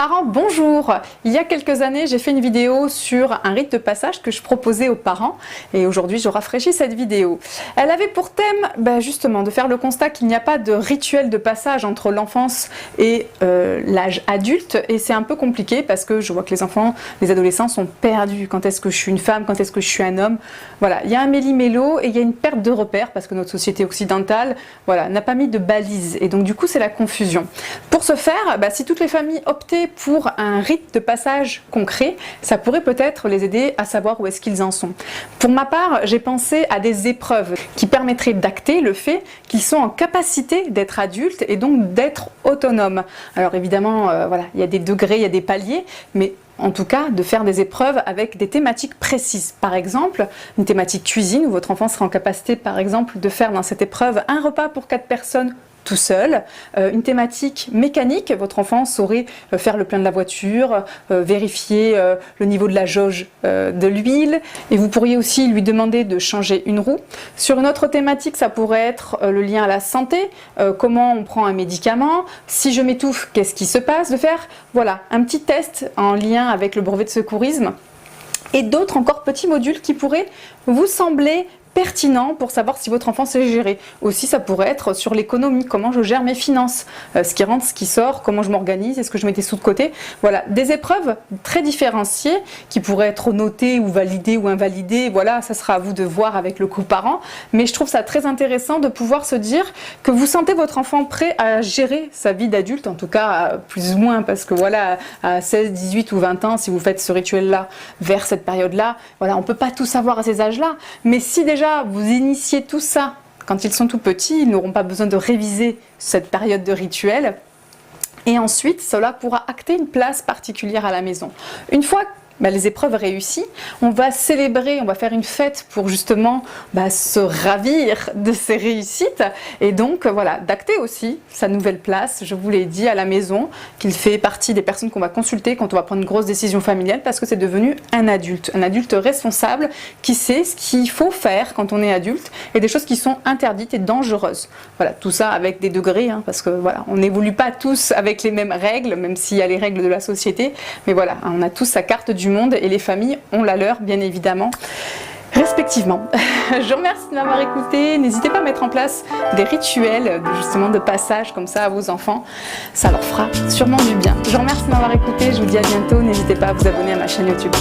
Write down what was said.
Parents, bonjour! Il y a quelques années, j'ai fait une vidéo sur un rite de passage que je proposais aux parents et aujourd'hui, je rafraîchis cette vidéo. Elle avait pour thème justement de faire le constat qu'il n'y a pas de rituel de passage entre l'enfance et l'âge adulte et c'est un peu compliqué parce que je vois que les enfants, les adolescents sont perdus. Quand est-ce que je suis une femme? Quand est-ce que je suis un homme? Voilà, il y a un méli-mélo et il y a une perte de repères parce que notre société occidentale n'a pas mis de balises et donc du coup, c'est la confusion. Pour ce faire, si toutes les familles optaient pour un rite de passage concret, ça pourrait peut-être les aider à savoir où est-ce qu'ils en sont. Pour ma part, j'ai pensé à des épreuves qui permettraient d'acter le fait qu'ils sont en capacité d'être adultes et donc d'être autonomes. Alors évidemment, il y a des degrés, il y a des paliers, mais en tout cas, de faire des épreuves avec des thématiques précises. Par exemple, une thématique cuisine où votre enfant sera en capacité, par exemple, de faire dans cette épreuve un repas pour 4 personnes tout seul, une thématique mécanique, votre enfant saurait faire le plein de la voiture, vérifier le niveau de la jauge de l'huile, et vous pourriez aussi lui demander de changer une roue. Sur une autre thématique, ça pourrait être le lien à la santé, comment on prend un médicament, si je m'étouffe, qu'est-ce qui se passe, de faire un petit test en lien avec le brevet de secourisme, et d'autres encore petits modules qui pourraient vous sembler pertinent pour savoir si votre enfant sait gérer. Aussi, ça pourrait être sur l'économie, comment je gère mes finances, ce qui rentre, ce qui sort, comment je m'organise, est-ce que je mets des sous de côté. Voilà, des épreuves très différenciées qui pourraient être notées ou validées ou invalidées. Voilà, ça sera à vous de voir avec le coparent. Mais je trouve ça très intéressant de pouvoir se dire que vous sentez votre enfant prêt à gérer sa vie d'adulte, en tout cas plus ou moins, parce que à 16, 18 ou 20 ans, si vous faites ce rituel-là vers cette période-là, on ne peut pas tout savoir à ces âges-là. Mais si déjà vous initiez tout ça quand ils sont tout petits, ils n'auront pas besoin de réviser cette période de rituel. Et ensuite, cela pourra acter une place particulière à la maison. Une fois les épreuves réussies, on va célébrer, on va faire une fête pour justement se ravir de ces réussites et donc d'acter aussi sa nouvelle place, je vous l'ai dit, à la maison, qu'il fait partie des personnes qu'on va consulter quand on va prendre une grosse décision familiale parce que c'est devenu un adulte responsable qui sait ce qu'il faut faire quand on est adulte et des choses qui sont interdites et dangereuses. Voilà, tout ça avec des degrés, parce que on n'évolue pas tous avec les mêmes règles, même s'il y a les règles de la société, mais on a tous sa carte du monde et les familles ont la leur, bien évidemment, respectivement. Je vous remercie de m'avoir écouté. N'hésitez pas à mettre en place des rituels justement de passage comme ça à vos enfants. Ça leur fera sûrement du bien. Je vous remercie de m'avoir écouté. Je vous dis à bientôt. N'hésitez pas à vous abonner à ma chaîne YouTube.